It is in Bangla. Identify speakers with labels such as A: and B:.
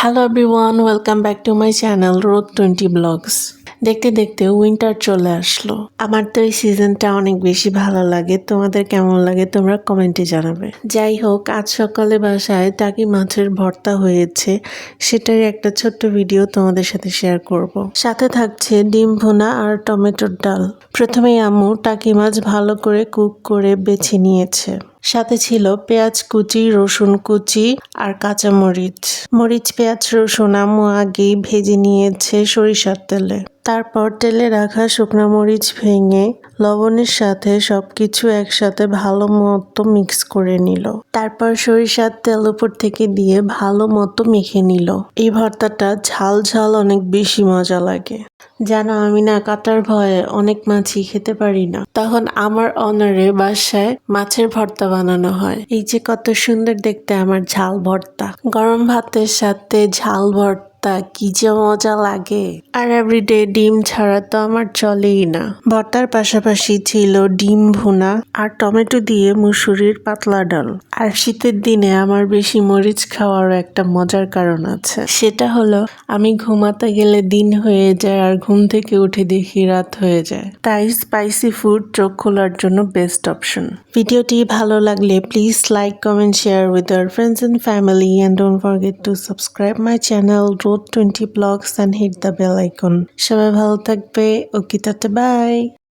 A: Hello everyone, welcome back to my channel road 20 blogs. দেখতে দেখতে উইন্টার চলে আসলো। আমার তো এই সিজনটা অনেক বেশি ভালো লাগে। তোমাদের কেমন লাগে তোমরা কমেন্টে জানাবে। যাই হোক, আজ সকালে বাসায় টাকি মাছের ভর্তা হয়েছে, সেটারই একটা ছোট্ট ভিডিও তোমাদের সাথে শেয়ার করব। সাথে থাকছে ডিম ভুনা আর টমেটোর ডাল। প্রথমেই আম্মু টাকি মাছ ভালো করে কুক করে বেছে নিয়েছে। সাথে ছিল পেঁয়াজ কুচি, রসুন কুচি আর কাঁচামরিচ। মরিচ, পেঁয়াজ, রসুন আম্মু আগেই ভেজে নিয়েছে সরিষার তেলে। তারপর তেলে রাখা শুকনো মরিচ ভেঙে লবণের সাথে সবকিছু একসাথে ভালো মতো মিক্স করে নিল। তারপর সরিষার তেল উপর থেকে দিয়ে ভালো মতো মেখে নিল। এই ভর্তাটা ঝাল ঝাল অনেক বেশি মজা লাগে। জানো, আমি না কাটার ভয়ে অনেক মাছই খেতে পারি না। তখন আমার অনারে বাসায় মাছের ভর্তা বানানো হয়। এই যে কত সুন্দর দেখতে আমার ঝাল ভর্তা। গরম ভাতের সাথে ঝাল ভর্তা কি যে মজা লাগে। আর এভরিডে ডিম ছাড়া তো আমার চলেই না। ভর্তার পাশাপাশি ছিল ডিম ভুনা আর টমেটো দিয়ে মুসুরির পাতলা ডাল। আর শীতের দিনে আমার বেশি মরিচ খাওয়ারও একটা মজার কারণ আছে। সেটা হলো আমি ঘুমাতে গেলে দিন হয়ে যায় আর ঘুম থেকে উঠে দেখি রাত হয়ে যায়। তাই স্পাইসি ফুড চোখ খোলার জন্য বেস্ট অপশন। ভিডিওটি ভালো লাগলে please like, comment, share with your friends and family and don't forget to subscribe my channel Road 20 Blogs and hit the bell icon. সবাই ভালো থাকবে। ওকে, টাটা, বাই।